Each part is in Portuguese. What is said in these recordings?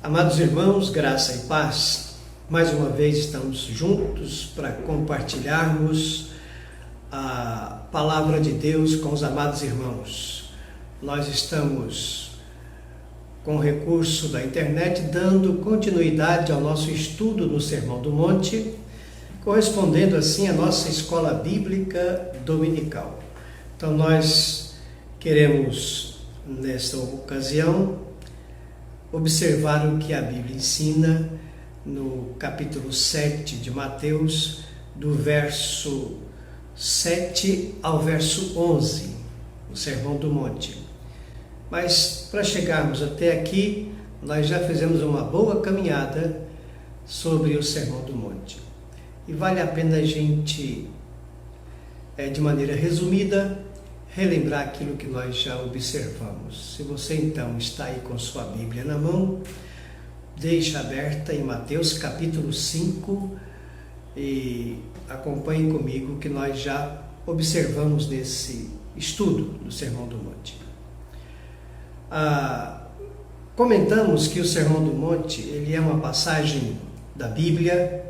Amados irmãos, graça e paz, mais uma vez estamos juntos para compartilharmos a palavra de Deus com os amados irmãos. Nós estamos com o recurso da internet dando continuidade ao nosso estudo no Sermão do Monte, correspondendo assim à nossa escola bíblica dominical. Então nós queremos, nesta ocasião, observar o que a Bíblia ensina no capítulo 7 de Mateus, do verso 7 ao verso 11, o Sermão do Monte. Mas para chegarmos até aqui, nós já fizemos uma boa caminhada sobre o Sermão do Monte. E vale a pena a gente, de maneira resumida, relembrar aquilo que nós já observamos. Se você então está aí com sua Bíblia na mão, deixa aberta em Mateus capítulo 5 e acompanhe comigo o que nós já observamos nesse estudo do Sermão do Monte. Comentamos que o Sermão do Monte ele é uma passagem da Bíblia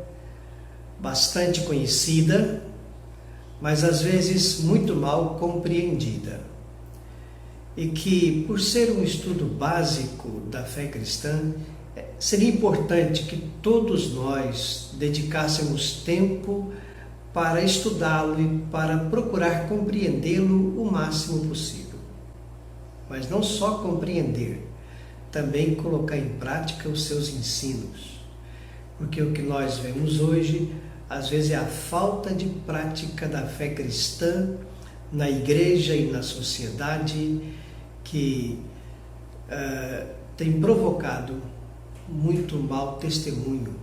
bastante conhecida, mas às vezes muito mal compreendida. E que, por ser um estudo básico da fé cristã, seria importante que todos nós dedicássemos tempo para estudá-lo e para procurar compreendê-lo o máximo possível. Mas não só compreender, também colocar em prática os seus ensinos. Porque o que nós vemos hoje, às vezes, é a falta de prática da fé cristã na igreja e na sociedade que tem provocado muito mau testemunho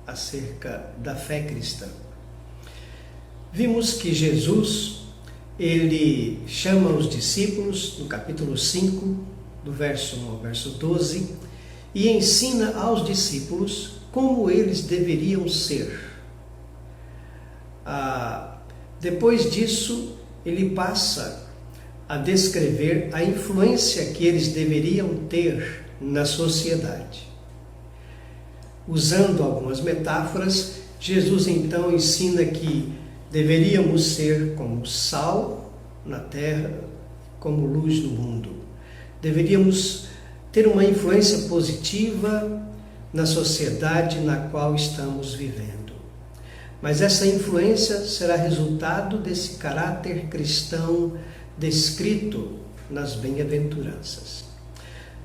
acerca da fé cristã. Vimos que Jesus, ele chama os discípulos, no capítulo 5, do verso 1 ao verso 12, e ensina aos discípulos como eles deveriam ser. Depois disso, ele passa a descrever a influência que eles deveriam ter na sociedade. Usando algumas metáforas, Jesus então ensina que deveríamos ser como sal na terra, como luz no mundo. Deveríamos ter uma influência positiva na sociedade na qual estamos vivendo. Mas essa influência será resultado desse caráter cristão descrito nas bem-aventuranças.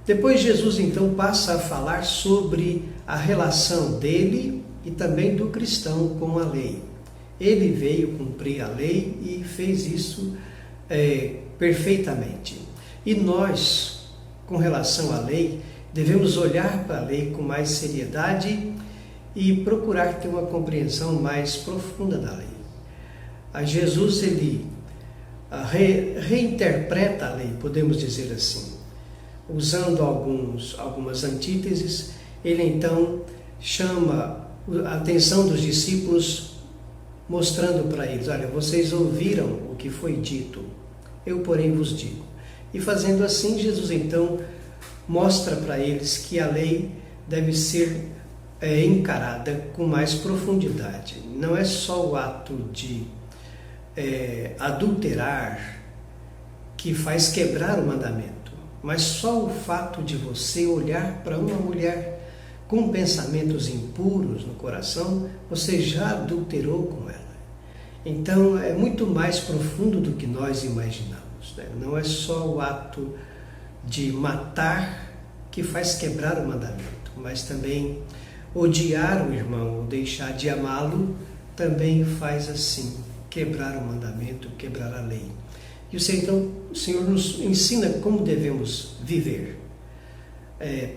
Depois Jesus então passa a falar sobre a relação dele e também do cristão com a lei. Ele veio cumprir a lei e fez isso perfeitamente. E nós, com relação à lei, devemos olhar para a lei com mais seriedade e procurar ter uma compreensão mais profunda da lei. Jesus, ele reinterpreta a lei, podemos dizer assim. Usando algumas antíteses, ele então chama a atenção dos discípulos, mostrando para eles: olha, vocês ouviram o que foi dito, eu porém vos digo. E fazendo assim, Jesus então mostra para eles que a lei deve ser encarada com mais profundidade. Não é só o ato de adulterar que faz quebrar o mandamento, mas só o fato de você olhar para uma mulher com pensamentos impuros no coração, você já adulterou com ela. Então é muito mais profundo do que nós imaginamos, né? Não é só o ato de matar que faz quebrar o mandamento, mas também odiar o irmão ou deixar de amá-lo também faz assim quebrar o mandamento, quebrar a lei. E então o Senhor nos ensina como devemos viver,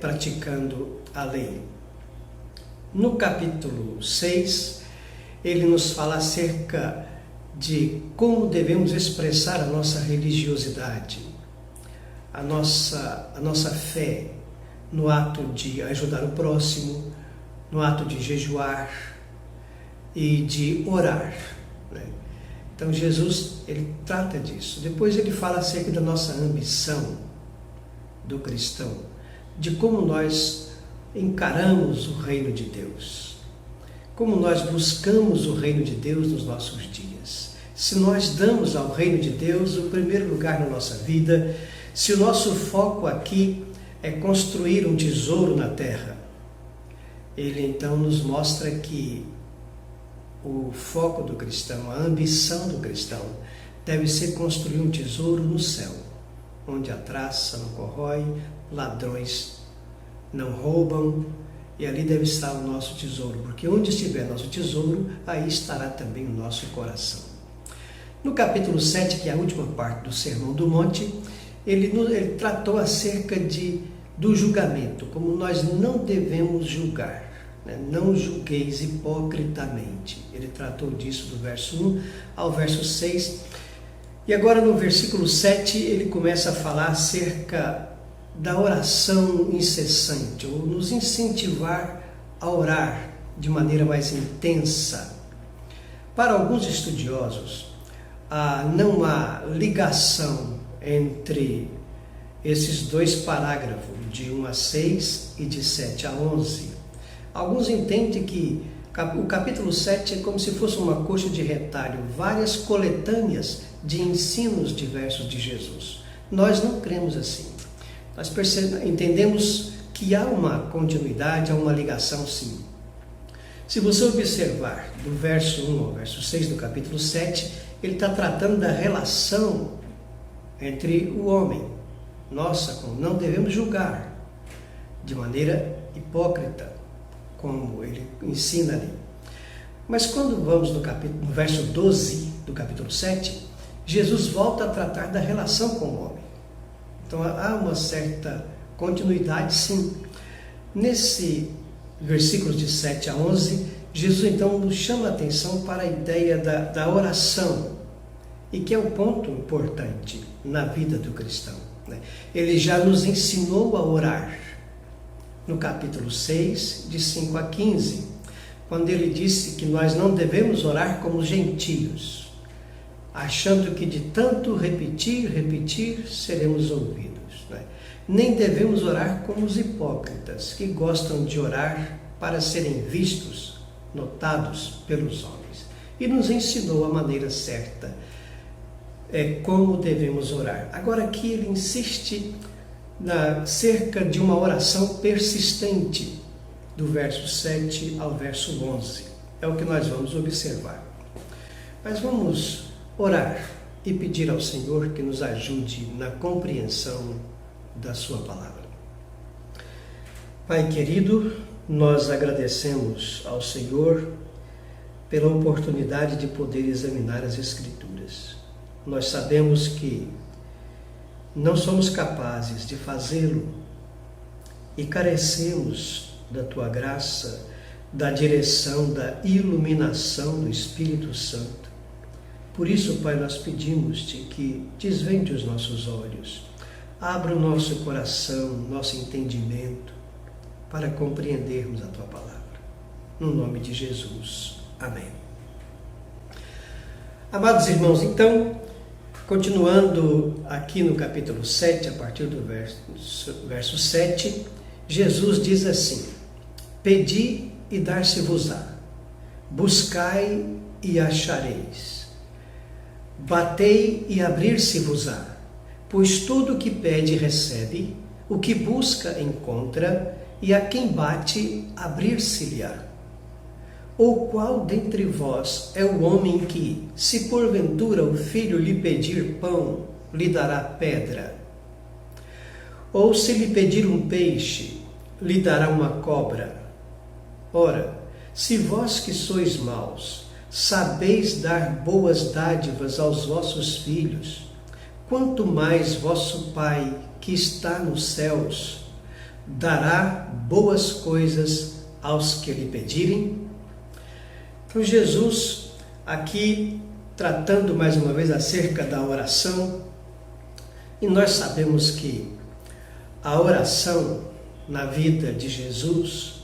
praticando a lei. No capítulo 6, ele nos fala acerca de como devemos expressar a nossa religiosidade, a nossa fé no ato de ajudar o próximo, no ato de jejuar e de orar, né? Então Jesus, ele trata disso. Depois ele fala acerca da nossa ambição do cristão, de como nós encaramos o reino de Deus, como nós buscamos o reino de Deus nos nossos dias. Se nós damos ao reino de Deus o primeiro lugar na nossa vida, se o nosso foco aqui é construir um tesouro na terra, ele então nos mostra que o foco do cristão, a ambição do cristão, deve ser construir um tesouro no céu, onde a traça não corrói, ladrões não roubam, e ali deve estar o nosso tesouro, porque onde estiver nosso tesouro, aí estará também o nosso coração. No capítulo 7, que é a última parte do Sermão do Monte, ele tratou acerca do julgamento, como nós não devemos julgar. Não julgueis hipocritamente. Ele tratou disso do verso 1 ao verso 6. E agora no versículo 7 ele começa a falar acerca da oração incessante, ou nos incentivar a orar de maneira mais intensa. Para alguns estudiosos, não há ligação entre esses dois parágrafos, de 1 a 6 e de 7 a 11. Alguns entendem que o capítulo 7 é como se fosse uma coxa de retalho, várias coletâneas de ensinos diversos de Jesus. Nós não cremos assim. Nós entendemos que há uma continuidade, há uma ligação sim. Se você observar do verso 1 ao verso 6 do capítulo 7, ele está tratando da relação entre o homem. Nossa, não devemos julgar de maneira hipócrita, como ele ensina ali. Mas quando vamos no verso 12 do capítulo 7, Jesus volta a tratar da relação com o homem. Então há uma certa continuidade, sim. Nesse versículos de 7 a 11, Jesus então nos chama a atenção para a ideia da oração, e que é um ponto importante na vida do cristão. Ele já nos ensinou a orar no capítulo 6, de 5 a 15, quando ele disse que nós não devemos orar como os gentios, achando que de tanto repetir, seremos ouvidos. Nem devemos orar como os hipócritas, que gostam de orar para serem vistos, notados pelos homens. E nos ensinou a maneira certa, como devemos orar. Agora aqui ele insiste cerca de uma oração persistente, do verso 7 ao verso 11. É o que nós vamos observar. Mas vamos orar e pedir ao Senhor que nos ajude na compreensão da sua palavra. Pai querido, nós agradecemos ao Senhor pela oportunidade de poder examinar as Escrituras. Nós sabemos que não somos capazes de fazê-lo e carecemos da Tua graça, da direção, da iluminação do Espírito Santo. Por isso, Pai, nós pedimos-te que desvende os nossos olhos, abra o nosso coração, nosso entendimento, para compreendermos a Tua palavra. No nome de Jesus. Amém. Amados irmãos, então, continuando aqui no capítulo 7, a partir do verso 7, Jesus diz assim: Pedi e dar-se-vos-á, buscai e achareis, batei e abrir-se-vos-á, pois todo o que pede recebe, o que busca encontra, e a quem bate abrir-se-lhe-á. Ou qual dentre vós é o homem que, se porventura o filho lhe pedir pão, lhe dará pedra? Ou se lhe pedir um peixe, lhe dará uma cobra? Ora, se vós que sois maus, sabeis dar boas dádivas aos vossos filhos, quanto mais vosso Pai, que está nos céus, dará boas coisas aos que lhe pedirem? Então Jesus, aqui tratando mais uma vez acerca da oração, e nós sabemos que a oração na vida de Jesus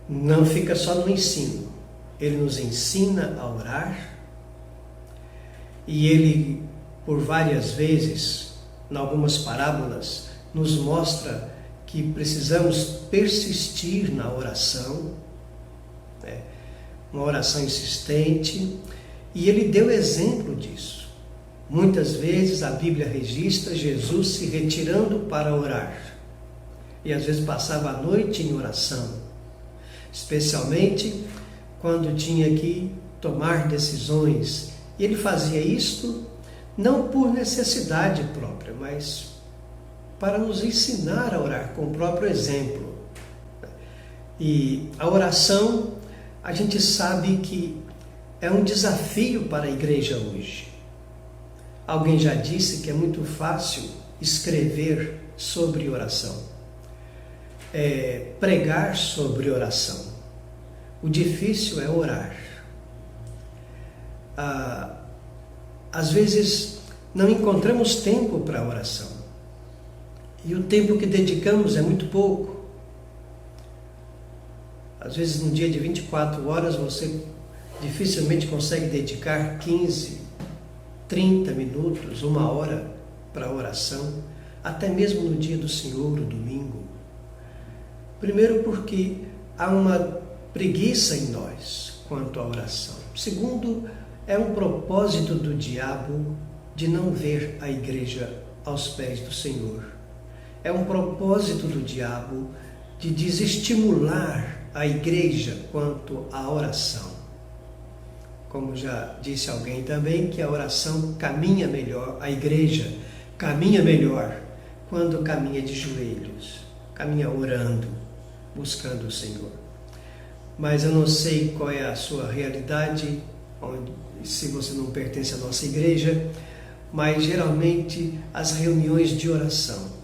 não fica só no ensino. Ele nos ensina a orar, e ele, por várias vezes, em algumas parábolas, nos mostra que precisamos persistir na oração, né? Uma oração insistente, e ele deu exemplo disso. Muitas vezes a Bíblia registra Jesus se retirando para orar, e às vezes passava a noite em oração, especialmente quando tinha que tomar decisões. E ele fazia isto não por necessidade própria, mas para nos ensinar a orar com o próprio exemplo. E a oração, a gente sabe que é um desafio para a igreja hoje. Alguém já disse que é muito fácil escrever sobre oração, pregar sobre oração. O difícil é orar. Às vezes não encontramos tempo para a oração. E o tempo que dedicamos é muito pouco. Às vezes, num dia de 24 horas, você dificilmente consegue dedicar 15, 30 minutos, 1 hora para a oração, até mesmo no dia do Senhor, o domingo. Primeiro, porque há uma preguiça em nós quanto à oração. Segundo, é um propósito do diabo de não ver a igreja aos pés do Senhor. É um propósito do diabo de desestimular a igreja quanto à oração. Como já disse alguém também, que a oração caminha melhor, a igreja caminha melhor quando caminha de joelhos, caminha orando, buscando o Senhor. Mas eu não sei qual é a sua realidade, se você não pertence à nossa igreja, mas geralmente as reuniões de oração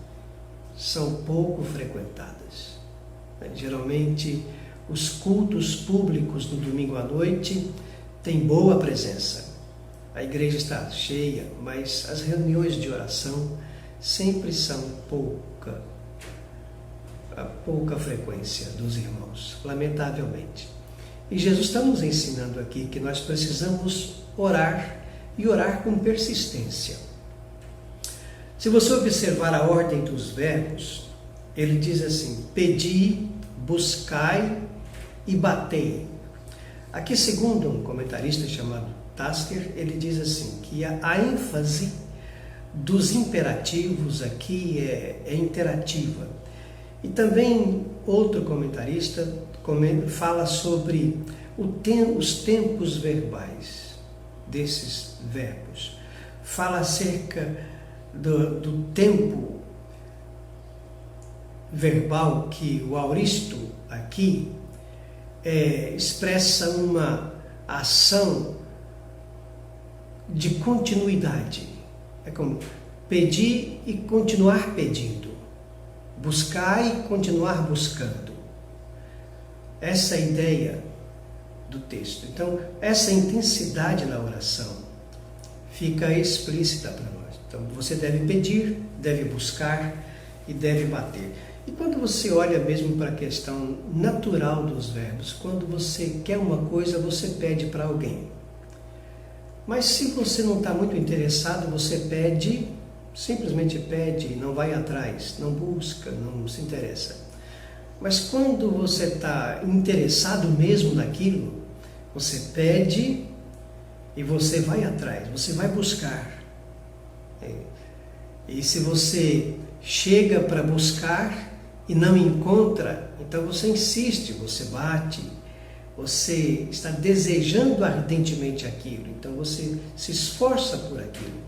são pouco frequentadas. Geralmente os cultos públicos no domingo à noite têm boa presença. A igreja está cheia, mas as reuniões de oração sempre são a pouca frequência dos irmãos, lamentavelmente. E Jesus está nos ensinando aqui que nós precisamos orar e orar com persistência. Se você observar a ordem dos verbos, ele diz assim: pedi, buscai e batei. Aqui, segundo um comentarista chamado Tasker, ele diz assim, que a ênfase dos imperativos aqui é interativa. E também outro comentarista fala sobre os tempos verbais desses verbos. Fala acerca do tempo verbal que o auristo aqui expressa uma ação de continuidade. É como pedir e continuar pedindo, buscar e continuar buscando. Essa é a ideia do texto. Então, essa intensidade na oração fica explícita para nós. Então, você deve pedir, deve buscar e deve bater. E quando você olha mesmo para a questão natural dos verbos, quando você quer uma coisa, você pede para alguém. Mas se você não está muito interessado, você pede, simplesmente pede, não vai atrás, não busca, não se interessa. Mas quando você está interessado mesmo naquilo, você pede e você vai atrás, você vai buscar. E se você chega para buscar e não encontra, então você insiste, você bate, você está desejando ardentemente aquilo, então você se esforça por aquilo.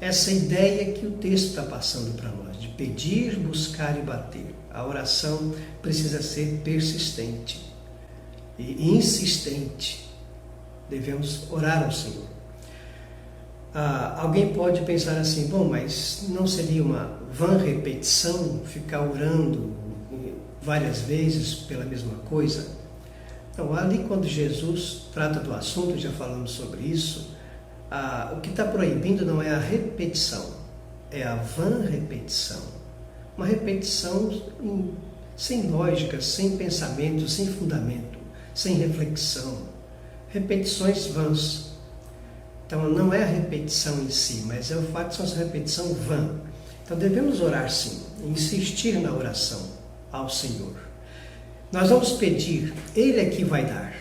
Essa ideia que o texto está passando para nós, de pedir, buscar e bater. A oração precisa ser persistente e insistente. Devemos orar ao Senhor. Alguém pode pensar assim, bom, mas não seria uma vã repetição ficar orando várias vezes pela mesma coisa? Então, ali quando Jesus trata do assunto, já falamos sobre isso, o que está proibindo não é a repetição, é a vã repetição. Uma repetição sem lógica, sem pensamento, sem fundamento, sem reflexão. Repetições vãs. Então, não é a repetição em si, mas é o fato de ser uma repetição vã. Então, Então devemos orar sim, insistir na oração ao Senhor. Nós vamos pedir, Ele é que vai dar.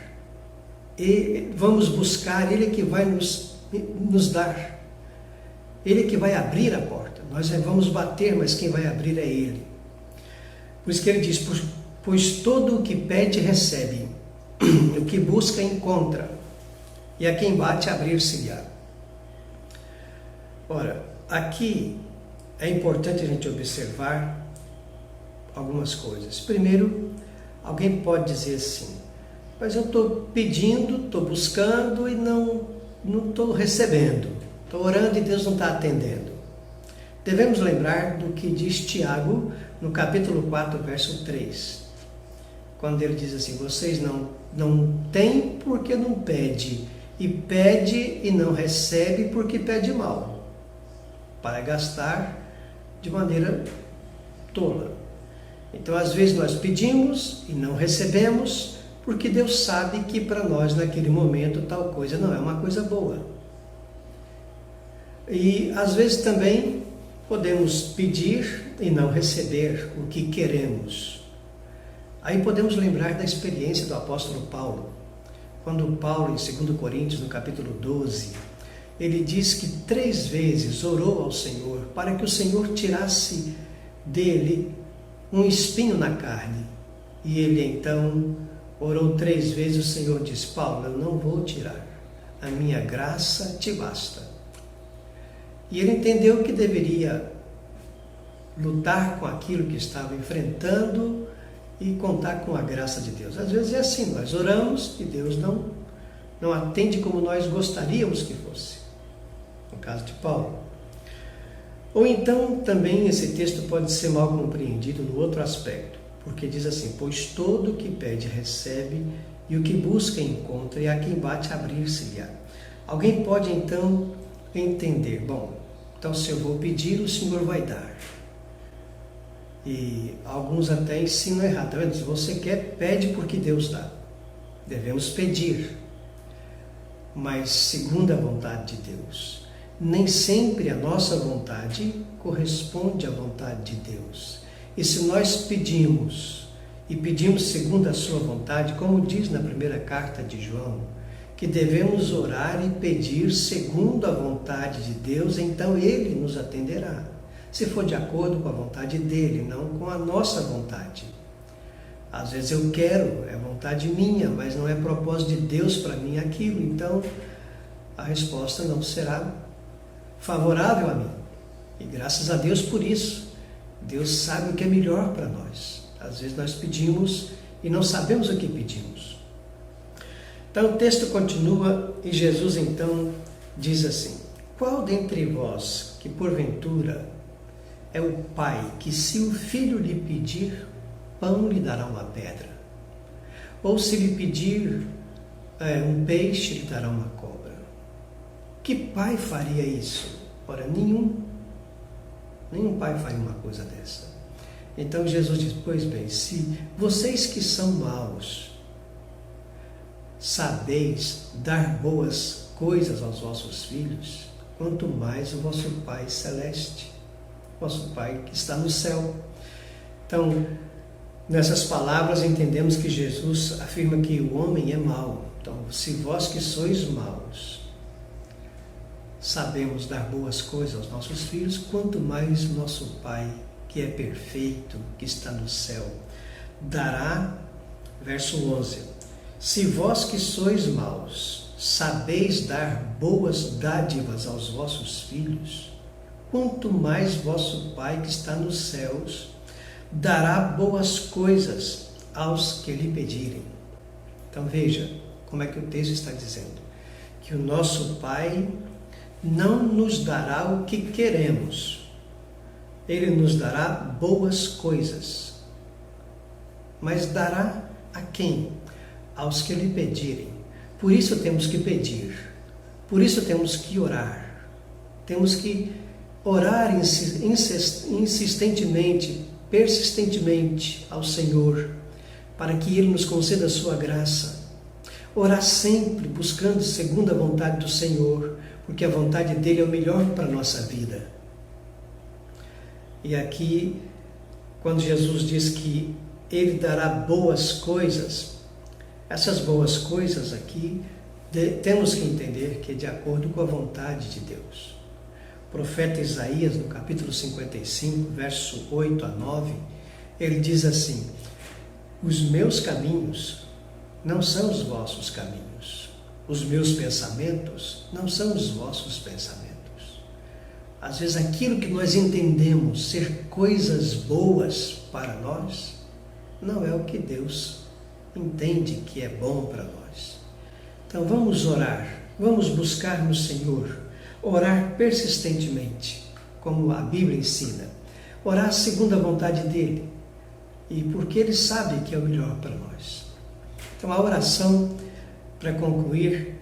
E vamos buscar, Ele é que vai nos dar. Ele é que vai abrir a porta. Nós vamos bater, mas quem vai abrir é Ele. Por isso que Ele diz, pois todo o que pede recebe, o que busca encontra, e a quem bate abrir-se-lhe-á. Ora, aqui é importante a gente observar algumas coisas. Primeiro, alguém pode dizer assim, mas eu estou pedindo, estou buscando e não estou recebendo. Estou orando e Deus não está atendendo. Devemos lembrar do que diz Tiago no capítulo 4, verso 3. Quando ele diz assim, vocês não têm porque não pede, e pede e não recebe porque pede mal, para gastar de maneira tola. Então, às vezes nós pedimos e não recebemos, porque Deus sabe que para nós, naquele momento, tal coisa não é uma coisa boa. E, às vezes, também podemos pedir e não receber o que queremos. Aí podemos lembrar da experiência do apóstolo Paulo. Quando Paulo, em 2 Coríntios, no capítulo 12, ele diz que 3 vezes orou ao Senhor para que o Senhor tirasse dele um espinho na carne. E ele então orou 3 vezes, o Senhor disse, Paulo, eu não vou tirar, a minha graça te basta. E ele entendeu que deveria lutar com aquilo que estava enfrentando e contar com a graça de Deus. Às vezes é assim, nós oramos e Deus não atende como nós gostaríamos que fosse. No caso de Paulo. Ou então também esse texto pode ser mal compreendido no outro aspecto, porque diz assim, pois todo o que pede recebe, e o que busca encontra, e a quem bate abrir-se-lhe-á. Alguém pode então entender, bom, então se eu vou pedir, o Senhor vai dar. E alguns até ensinam errado, tá vendo? Se você quer, pede porque Deus dá. Devemos pedir, mas segundo a vontade de Deus. Nem sempre a nossa vontade corresponde à vontade de Deus. E se nós pedimos, e pedimos segundo a sua vontade, como diz na primeira carta de João, que devemos orar e pedir segundo a vontade de Deus, então Ele nos atenderá. Se for de acordo com a vontade dEle, não com a nossa vontade. Às vezes eu quero, é vontade minha, mas não é propósito de Deus para mim aquilo, então a resposta não será favorável a mim. E graças a Deus por isso. Deus sabe o que é melhor para nós. Às vezes nós pedimos e não sabemos o que pedimos. Então o texto continua e Jesus então diz assim, qual dentre vós que porventura é o pai que se o filho lhe pedir pão lhe dará uma pedra? Ou se lhe pedir um peixe lhe dará uma cobra? Que pai faria isso? Ora, nenhum pai faria uma coisa dessa. Então Jesus diz, pois bem, se vocês que são maus sabeis dar boas coisas aos vossos filhos, quanto mais o vosso Pai Celeste, vosso Pai que está no céu. Então, nessas palavras entendemos que Jesus afirma que o homem é mau. Então, se vós que sois maus sabemos dar boas coisas aos nossos filhos, quanto mais nosso Pai, que é perfeito, que está no céu, dará, verso 11, se vós que sois maus sabeis dar boas dádivas aos vossos filhos, quanto mais vosso Pai que está nos céus dará boas coisas aos que lhe pedirem. Então veja como é que o texto está dizendo, que o nosso Pai não nos dará o que queremos, Ele nos dará boas coisas, mas dará a quem? Aos que lhe pedirem. Por isso temos que pedir, por isso temos que orar, temos que orar insistentemente, persistentemente ao Senhor, para que Ele nos conceda a sua graça. Orar sempre buscando segundo a vontade do Senhor, porque a vontade dEle é o melhor para a nossa vida. E aqui, quando Jesus diz que Ele dará boas coisas, essas boas coisas aqui, temos que entender que é de acordo com a vontade de Deus. O profeta Isaías, no capítulo 55, verso 8 a 9, ele diz assim: os meus caminhos não são os vossos caminhos, os meus pensamentos não são os vossos pensamentos. Às vezes aquilo que nós entendemos ser coisas boas para nós, não é o que Deus entende que é bom para nós. Então vamos orar, vamos buscar no Senhor, orar persistentemente, como a Bíblia ensina, orar segundo a vontade dEle, e porque Ele sabe que é o melhor para nós. Então a oração, para concluir,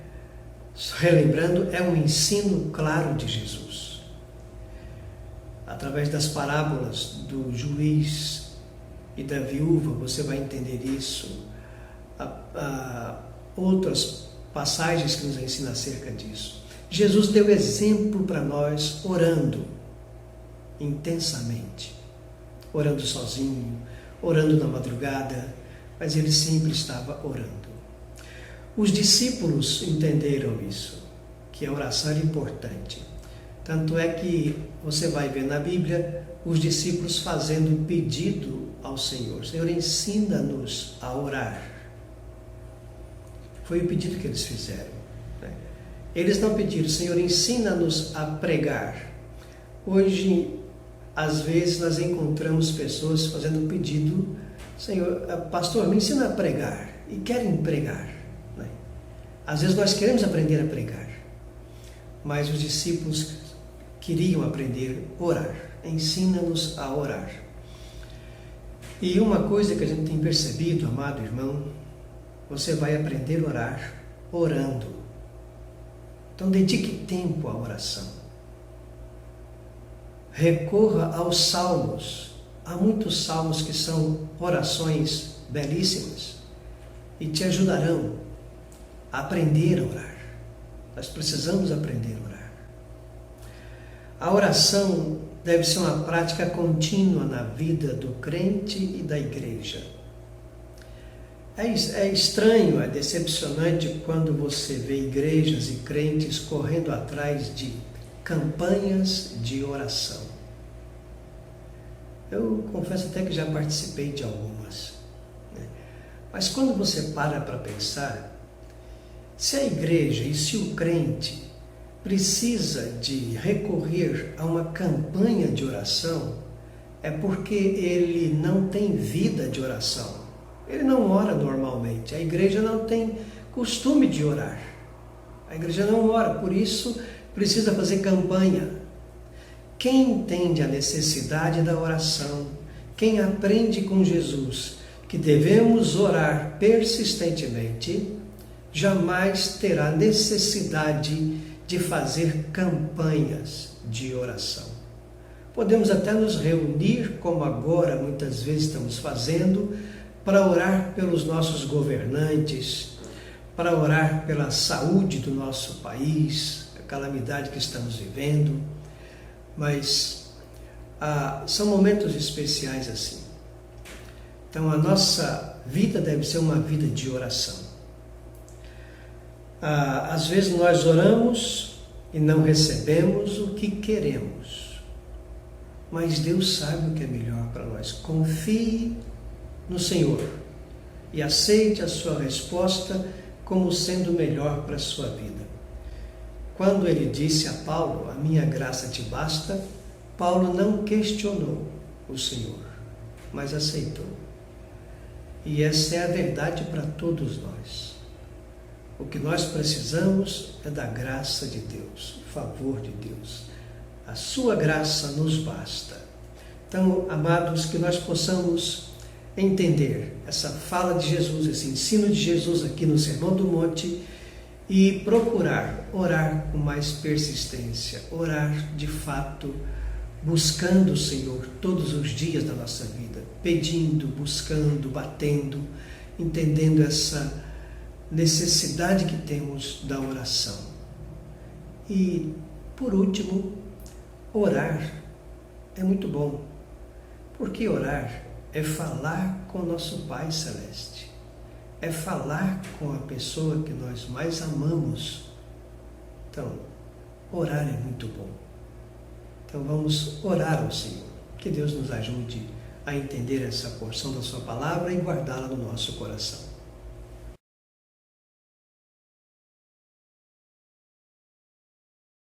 relembrando, é um ensino claro de Jesus. Através das parábolas do juiz e da viúva, você vai entender isso. Outras passagens que nos ensinam acerca disso. Jesus deu exemplo para nós orando intensamente, orando sozinho, orando na madrugada, mas ele sempre estava orando. Os discípulos entenderam isso, que a oração era importante. Tanto é que você vai ver na Bíblia os discípulos fazendo um pedido ao Senhor: Senhor, ensina-nos a orar. Foi o pedido que eles fizeram. Eles não pediram: Senhor, ensina-nos a pregar. Hoje, às vezes, nós encontramos pessoas fazendo um pedido: Senhor, pastor, me ensina a pregar. E querem pregar. Às vezes nós queremos aprender a pregar, mas os discípulos queriam aprender a orar. Ensina-nos a orar. E uma coisa que a gente tem percebido, amado irmão, você vai aprender a orar orando. Então dedique tempo à oração. Recorra aos salmos. Há muitos salmos que são orações belíssimas e te ajudarão a aprender a orar. Nós precisamos aprender a orar. A oração deve ser uma prática contínua na vida do crente e da igreja. É estranho, é decepcionante quando você vê igrejas e crentes correndo atrás de campanhas de oração. Eu confesso até que já participei de algumas. Mas quando você para pensar, se a igreja e se o crente precisa de recorrer a uma campanha de oração, é porque ele não tem vida de oração. Ele não ora normalmente. A igreja não tem costume de orar. A igreja não ora, por isso precisa fazer campanha. Quem entende a necessidade da oração, quem aprende com Jesus que devemos orar persistentemente, jamais terá necessidade de fazer campanhas de oração. Podemos até nos reunir, como agora muitas vezes estamos fazendo, para orar pelos nossos governantes, para orar pela saúde do nosso país, a calamidade que estamos vivendo, mas são momentos especiais assim. Então a nossa vida deve ser uma vida de oração. Às vezes nós oramos e não recebemos o que queremos, mas Deus sabe o que é melhor para nós. Confie no Senhor e aceite a sua resposta como sendo melhor para a sua vida. Quando ele disse a Paulo, a minha graça te basta, Paulo não questionou o Senhor, mas aceitou. E essa é a verdade para todos nós. O que nós precisamos é da graça de Deus, o favor de Deus. A sua graça nos basta. Então, amados, que nós possamos entender essa fala de Jesus, esse ensino de Jesus aqui no Sermão do Monte e procurar orar com mais persistência, orar de fato, buscando o Senhor todos os dias da nossa vida, pedindo, buscando, batendo, entendendo essa necessidade que temos da oração. E, por último, orar é muito bom. Porque orar é falar com o nosso Pai Celeste, é falar com a pessoa que nós mais amamos. Então, orar é muito bom. Então vamos orar ao Senhor. Que Deus nos ajude a entender essa porção da sua palavra e guardá-la no nosso coração.